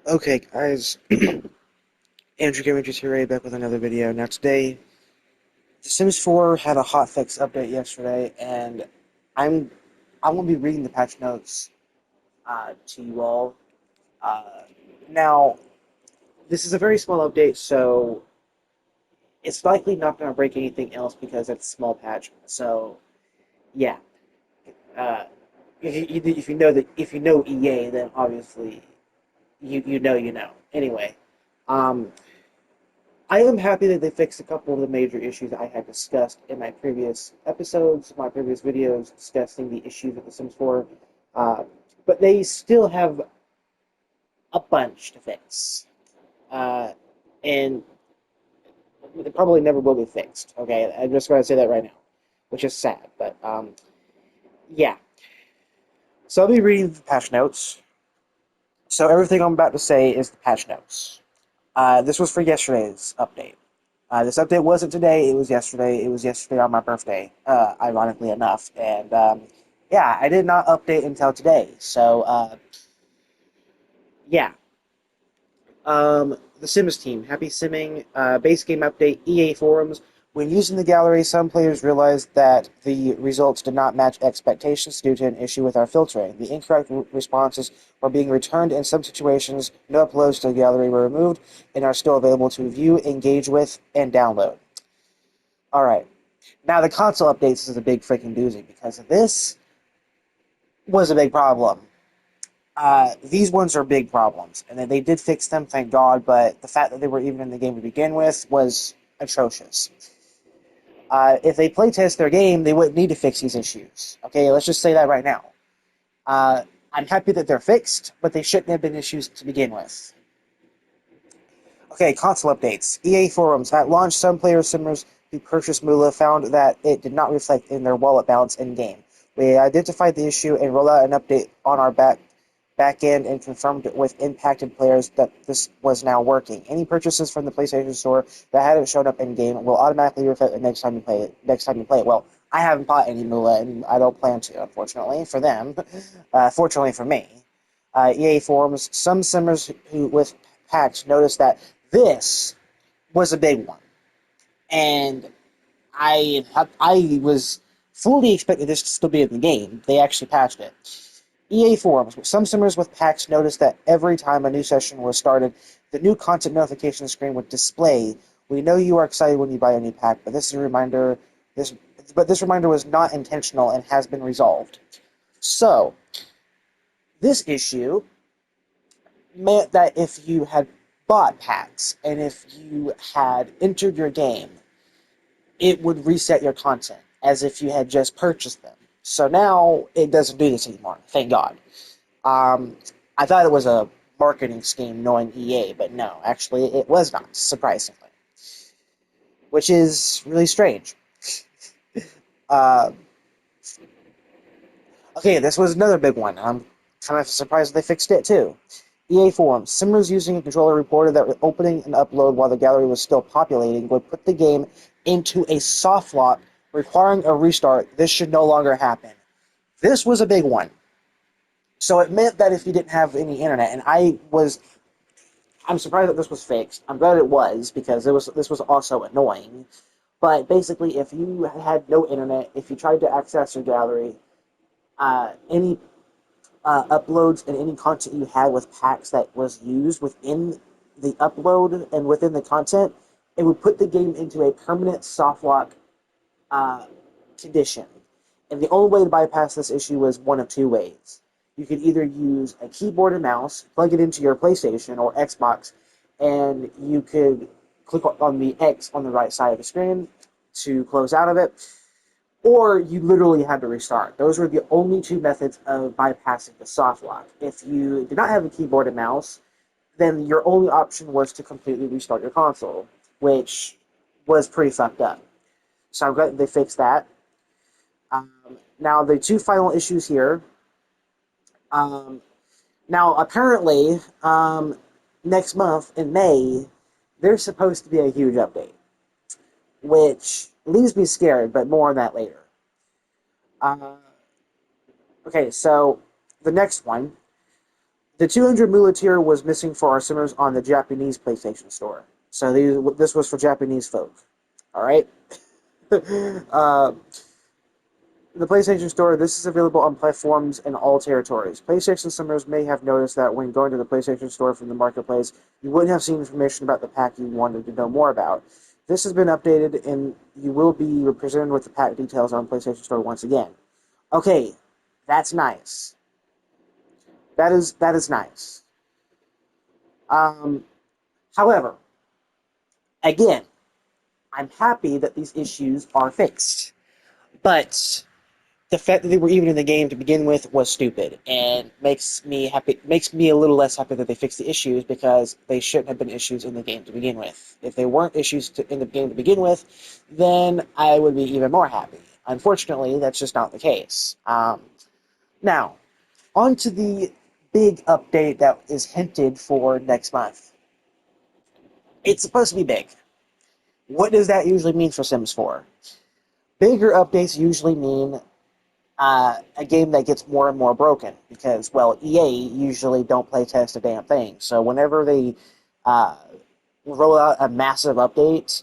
Okay, guys, Andrew Gaming here back with another video. Now today, The Sims 4 had a hotfix update yesterday, and I'm I'm gonna be reading the patch notes to you all. Uh, Now, this is a very small update, so it's likely not gonna break anything else because it's a small patch. So yeah, uh, if you know EA, then obviously you know. Anyway, um, I am happy that they fixed a couple of the major issues I had discussed in my previous episodes, my previous videos discussing the issues with The Sims 4. Uh, but they still have a bunch to fix. Uh, and they probably never will be fixed. Okay, I'm just going to say that right now, which is sad. But yeah. So I'll be reading the patch notes. So everything I'm about to say is the patch notes. This was for yesterday's update. This update wasn't today, it was yesterday. It was yesterday on my birthday, ironically enough. And yeah, I did not update until today. So yeah. The Sims team, happy simming. Base game update, EA forums. When using the gallery, some players realized that the results did not match expectations due to an issue with our filtering. The incorrect responses were being returned in some situations. No uploads to the gallery were removed and are still available to view, engage with, and download. All right. Now, the console updates is a big freaking doozy because this was a big problem. These ones are big problems, and they did fix them, thank God, but the fact that they were even in the game to begin with was atrocious. If they playtest their game, they wouldn't need to fix these issues. Okay, let's just say that right now. Uh, I'm happy that they're fixed, but they shouldn't have been issues to begin with. Okay, console updates. EA forums. At launch, some players simmers who purchased Moola found that it did not reflect in their wallet balance in-game. We identified the issue and rolled out an update on our back end and confirmed with impacted players that this was now working. Any purchases from the PlayStation Store that hadn't shown up in-game will automatically reflect the next time you play it. Well, I haven't bought any Moola, and I don't plan to, unfortunately, for them. Fortunately for me. EA forums. Some simmers who with packs noticed that this was a big one, and I was fully expecting this to still be in the game. They actually patched it. EA forums. Some simmers with packs noticed that every time a new session was started, the new content notification screen would display. We know you are excited when you buy a new pack, but this is a reminder. This but this reminder was not intentional and has been resolved. So this issue meant that if you had bought packs and if you had entered your game, it would reset your content as if you had just purchased them. So now it doesn't do this anymore. Thank God. Um, I thought it was a marketing scheme knowing EA, but no, actually it was not, surprisingly, which is really strange. Uh, okay, this was another big one. I'm kind of surprised they fixed it too. EA forums. Simmers using a controller reported that opening an upload while the gallery was still populating would put the game into a soft lock, requiring a restart. This should no longer happen. This was a big one. So it meant that if you didn't have any internet, and I'm surprised that this was fixed. I'm glad it was because this was also annoying. But basically, if you had no internet, if you tried to access your gallery, any uploads and any content you had with packs that was used within the upload and within the content, it would put the game into a permanent soft lock uh, condition. And the only way to bypass this issue was one of two ways. You could either use a keyboard and mouse, plug it into your PlayStation or Xbox, and you could click on the X on the right side of the screen to close out of it, or you literally had to restart. Those were the only two methods of bypassing the soft lock. If you did not have a keyboard and mouse, then your only option was to completely restart your console, which was pretty fucked up. So I'm glad they fixed that. Now, the two final issues here. Um, Now, apparently, next month in May, there's supposed to be a huge update, which leaves me scared, but more on that later. Uh, okay, so the next one. The 200 Moola tier was missing for our simmers on the Japanese PlayStation Store. So this was for Japanese folk. All right. uh, the PlayStation Store, this is available on platforms in all territories. PlayStation simmers may have noticed that when going to the PlayStation Store from the marketplace, you wouldn't have seen information about the pack you wanted to know more about. This has been updated, and you will be presented with the pack details on PlayStation Store once again. Okay, that's nice. That is nice. Um, However, again, I'm happy that these issues are fixed, but the fact that they were even in the game to begin with was stupid, and makes me happy. Makes me a little less happy that they fixed the issues because they shouldn't have been issues in the game to begin with. If they weren't issues in the game to begin with, then I would be even more happy. Unfortunately, that's just not the case. Now, on to the big update that is hinted for next month. It's supposed to be big. What does that usually mean for Sims 4? Bigger updates usually mean a game that gets more and more broken because, well, EA usually don't play test a damn thing. So whenever they uh, roll out a massive update,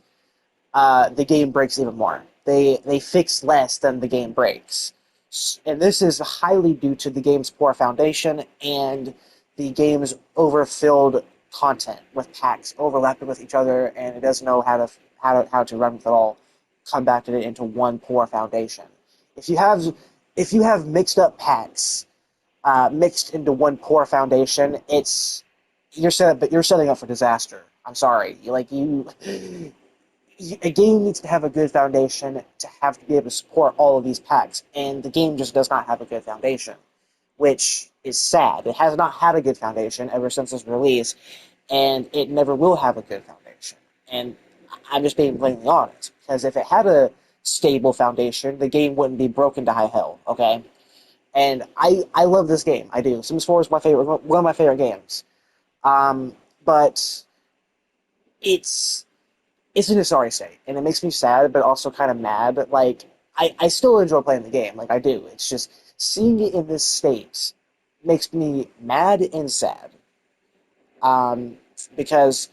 the game breaks even more. They fix less than the game breaks, and this is highly due to the game's poor foundation and the game's overfilled content with packs overlapping with each other, and it doesn't know how to run with it all, compacted it into one poor foundation. If you have if you have mixed up packs mixed into one poor foundation, you're setting up for disaster. I'm sorry, a game needs to have a good foundation to be able to support all of these packs, and the game just does not have a good foundation, which is sad. It has not had a good foundation ever since its release, and it never will have a good foundation. And I'm just being blatantly honest, because if it had a stable foundation, the game wouldn't be broken to high hell, okay? And I love this game. I do. Sims 4 is one of my favorite games. But it's it's in a sorry state, and it makes me sad, but also kind of mad. Like I still enjoy playing the game, like I do. It's just seeing it in this state makes me mad and sad. Because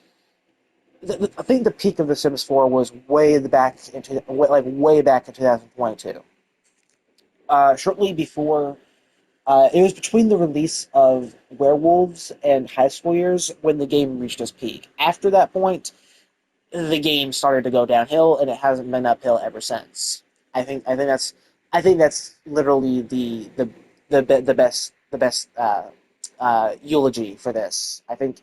I think the peak of The Sims 4 was way back in 2022. Shortly before, it was between the release of Werewolves and High School Years when the game reached its peak. After that point, the game started to go downhill, and it hasn't been uphill ever since. I think that's literally the best eulogy for this. I think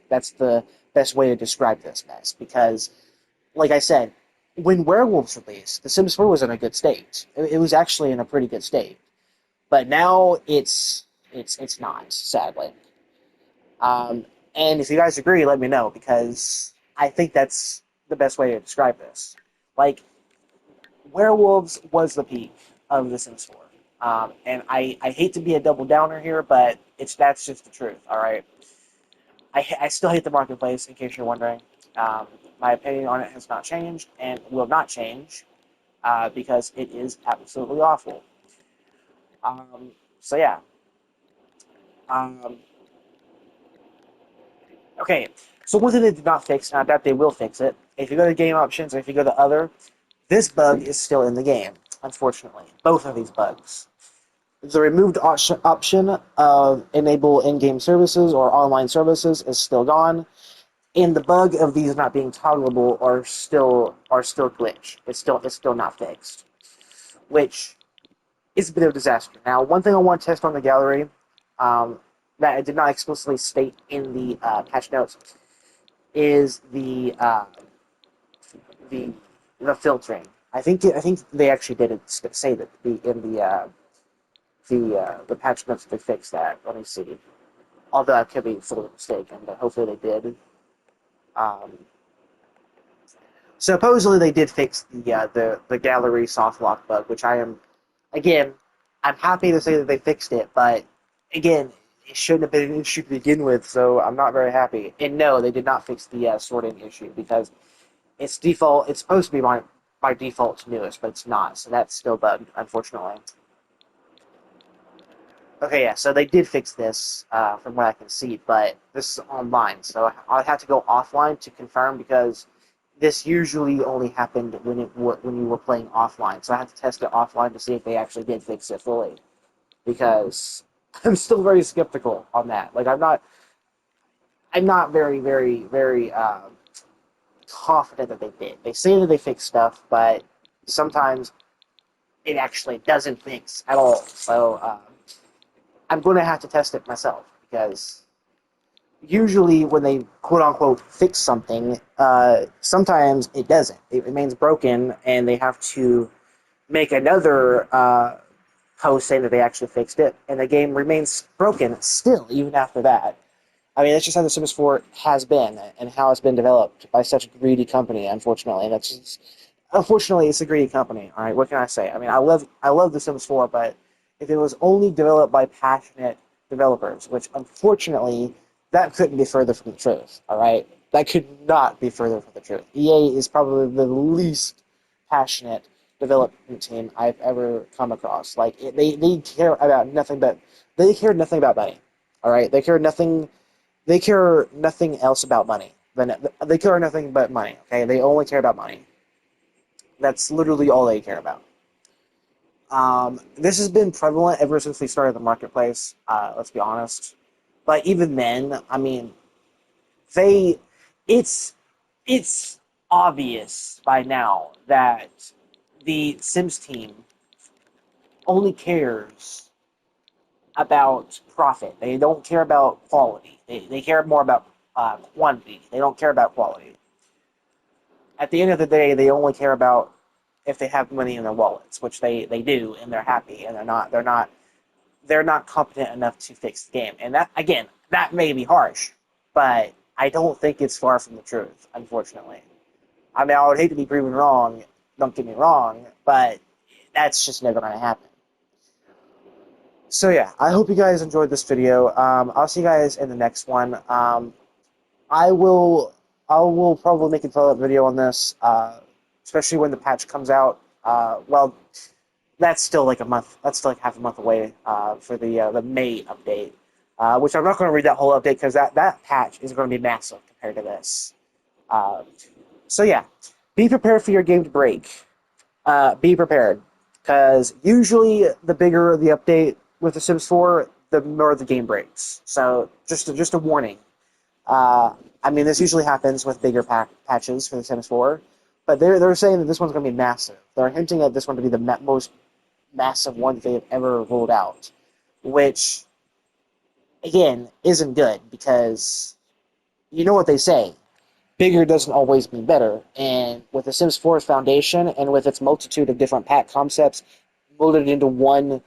that's the best way to describe this mess because, like I said, when Werewolves released, The Sims 4 was in a good state. It was actually in a pretty good state, but now it's not, sadly. Um, and if you guys agree, let me know because I think that's the best way to describe this. Like, Werewolves was the peak of The Sims 4. And I hate to be a double downer here, but that's just the truth, all right? I still hate the marketplace, in case you're wondering. My opinion on it has not changed and will not change because it is absolutely awful. So, yeah. Um, okay, so one thing they did not fix, and I bet they will fix it, if you go to game options or if you go to other, this bug is still in the game, unfortunately. Both of these bugs. The removed option of enable in-game services or online services is still gone, and the bug of these not being tolerable are still glitched. It's still not fixed, which is a bit of a disaster. Now, one thing I want to test on the gallery that I did not explicitly state in the patch notes is the the filtering. I think they actually did say that in the patch notes they fixed that. Let me see. Although I could be fully mistaken, but hopefully they did. Um, Supposedly they did fix the gallery soft lock bug, which again I'm happy to say that they fixed it, but again it shouldn't have been an issue to begin with, so I'm not very happy. And no, they did not fix the sorting issue because it's default. It's supposed to be by default to newest, but it's not, so that's still bugged, unfortunately. Okay, yeah, so they did fix this, from what I can see, but this is online, so I'll have to go offline to confirm because this usually only happened when you were playing offline. So I have to test it offline to see if they actually did fix it fully, because I'm still very skeptical on that. Like I'm not very, very, very confident that they did. They say that they fixed stuff, but sometimes it actually doesn't fix at all. So I'm going to have to test it myself because usually when they quote unquote fix something, sometimes it doesn't. It remains broken, and they have to make another post saying that they actually fixed it, and the game remains broken still even after that. I mean, that's just how The Sims 4 has been and how it's been developed by such a greedy company. Unfortunately, unfortunately it's a greedy company. All right, what can I say? I mean, I love The Sims 4, but if it was only developed by passionate developers, which unfortunately that couldn't be further from the truth. All right, that could not be further from the truth. EA is probably the least passionate development team I've ever come across. Like they care about nothing but they care nothing about money. All right, they care nothing else about money. They care nothing but money. Okay, they only care about money. That's literally all they care about. This has been prevalent ever since we started the marketplace. Let's be honest. But even then, I mean, they, it's, it's obvious by now that the Sims team only cares about profit. They don't care about quality. They care more about quantity. They don't care about quality. At the end of the day, they only care about if they have money in their wallets, which they do, and they're happy, and they're not competent enough to fix the game. And that, again, that may be harsh, but I don't think it's far from the truth, unfortunately. I mean, I would hate to be proven wrong. Don't get me wrong, but that's just never going to happen. So yeah, I hope you guys enjoyed this video. I'll see you guys in the next one. I will I will probably make a follow-up video on this, especially when the patch comes out. Well, that's still like a month. That's still like half a month away for the May update, which I'm not going to read that whole update because that patch is going to be massive compared to this. Uh, so yeah, be prepared for your game to break. Be prepared, because usually the bigger the update with The Sims 4, the more the game breaks. So just a warning. I mean, this usually happens with bigger patches for The Sims 4, but they're saying that this one's going to be massive. They're hinting at this one to be the most massive one that they've ever rolled out, which again isn't good because you know what they say. Bigger doesn't always mean better, and with The Sims 4's foundation and with its multitude of different pack concepts molded into one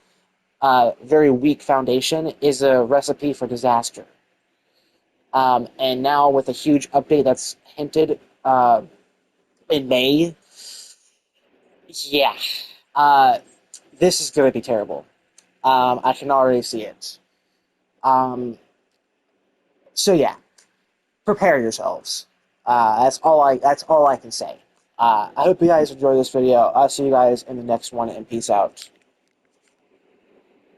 very weak foundation is a recipe for disaster. And now with a huge update that's hinted in May, yeah, uh, this is going to be terrible. I can already see it. Um, so yeah, prepare yourselves. That's all I can say. I hope you guys enjoy this video. I'll see you guys in the next one, and peace out.